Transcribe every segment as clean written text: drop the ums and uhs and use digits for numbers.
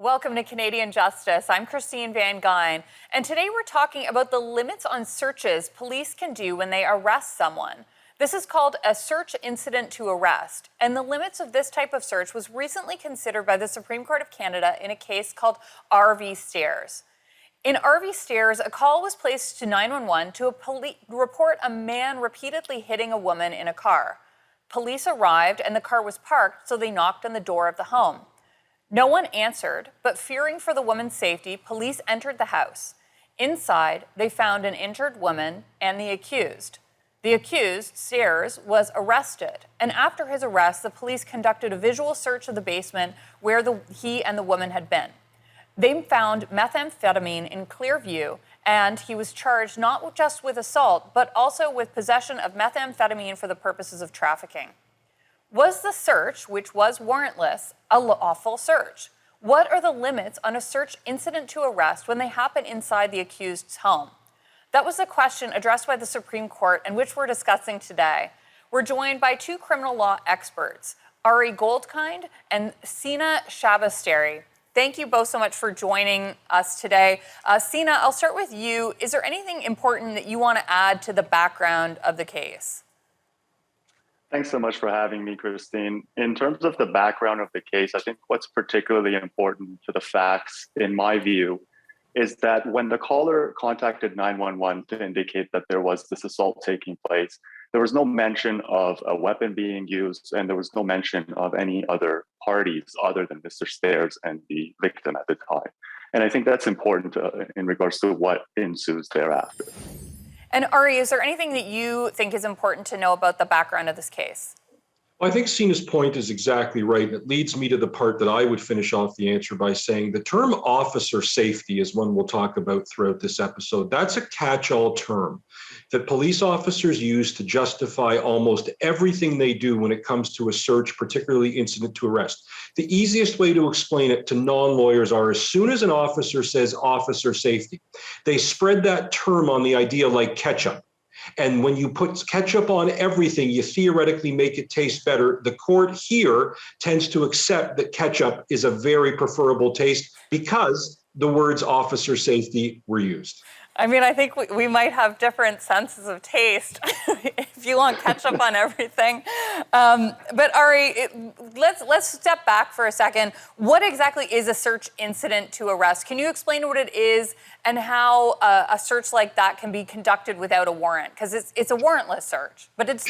Welcome to Canadian Justice. I'm Christine Van Gyn, and today we're talking about the limits on searches police can do when they arrest someone. This is called a search incident to arrest, and the limits of this type of search was recently considered by the Supreme Court of Canada in a case called RV Stairs. In RV Stairs, a call was placed to 911 to report a man repeatedly hitting a woman in a car. Police arrived and the car was parked, so they knocked on the door of the home. No one answered, but fearing for the woman's safety, police entered the house. Inside, they found an injured woman and the accused. The accused, Stairs, was arrested, and after his arrest, the police conducted a visual search of the basement where he and the woman had been. They found methamphetamine in clear view, and he was charged not just with assault, but also with possession of methamphetamine for the purposes of trafficking. Was the search, which was warrantless, a lawful search? What are the limits on a search incident to arrest when they happen inside the accused's home? That was the question addressed by the Supreme Court and which we're discussing today. We're joined by two criminal law experts, Ari Goldkind and Sina Shabastari. Thank you both so much for joining us today. Sina, I'll start with you. Is there anything important that you want to add to the background of the case? Thanks so much for having me, Christine. In terms of the background of the case, I think what's particularly important to the facts, in my view, is that when the caller contacted 911 to indicate that there was this assault taking place, there was no mention of a weapon being used, and there was no mention of any other parties other than Mr. Stairs and the victim at the time. And I think that's important in regards to what ensues thereafter. And Ari, is there anything that you think is important to know about the background of this case? Well, I think Sina's point is exactly right. And it leads me to the part that I would finish off the answer by saying the term officer safety is one we'll talk about throughout this episode. That's a catch-all term that police officers use to justify almost everything they do when it comes to a search, particularly incident to arrest. The easiest way to explain it to non-lawyers are as soon as an officer says officer safety, they spread that term on the idea like ketchup. And when you put ketchup on everything, you theoretically make it taste better. The court here tends to accept that ketchup is a very preferable taste because the words officer safety were used. I mean, I think we might have different senses of taste if you want ketchup on everything. But Ari, let's step back for a second. What exactly is a search incident to arrest? Can you explain what it is and how a search like that can be conducted without a warrant? Because it's a warrantless search, but it's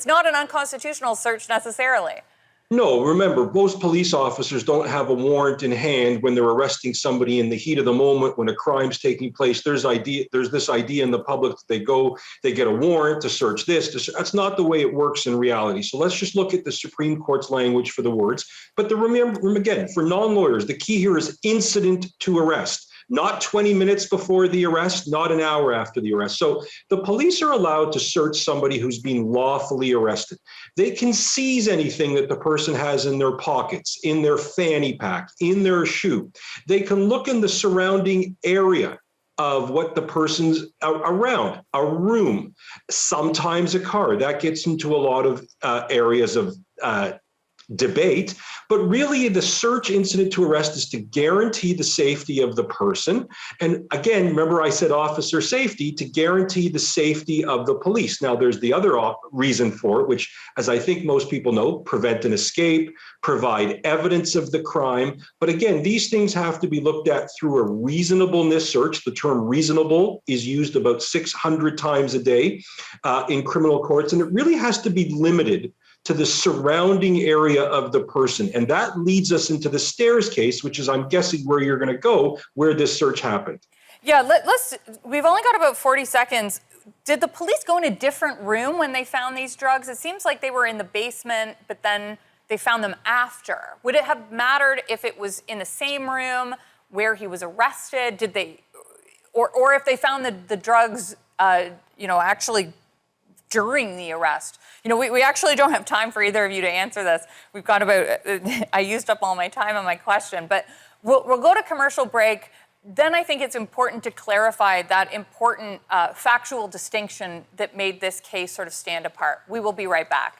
not an unconstitutional search necessarily. No, remember, most police officers don't have a warrant in hand when they're arresting somebody in the heat of the moment when a crime's taking place. There's this idea in the public that they get a warrant to search this. That's not the way it works in reality. So let's just look at the Supreme Court's language for the words. But remember, again, for non-lawyers, the key here is incident to arrest. Not 20 minutes before the arrest, not an hour after the arrest. So the police are allowed to search somebody who's being lawfully arrested. They can seize anything that the person has in their pockets, in their fanny pack, in their shoe. They can look in the surrounding area of what the person's around, a room, sometimes a car. That gets into a lot of areas of debate, but really the search incident to arrest is to guarantee the safety of the person. And again, remember I said officer safety, to guarantee the safety of the police. Now there's the other reason for it, which, as I think most people know, prevent an escape, provide evidence of the crime. But again, these things have to be looked at through a reasonableness search. The term reasonable is used about 600 times a day in criminal courts, and it really has to be limited to the surrounding area of the person. And that leads us into the Stairs case, which is, I'm guessing, where you're going to go, where this search happened. Yeah, we've only got about 40 seconds. Did the police go in a different room when they found these drugs? It seems like they were in the basement, but then they found them after. Would it have mattered if it was in the same room where he was arrested? Did they, or if they found the drugs, actually during the arrest? We actually don't have time for either of you to answer this. We've got I used up all my time on my question, but we'll go to commercial break. Then I think it's important to clarify that important factual distinction that made this case sort of stand apart. We will be right back.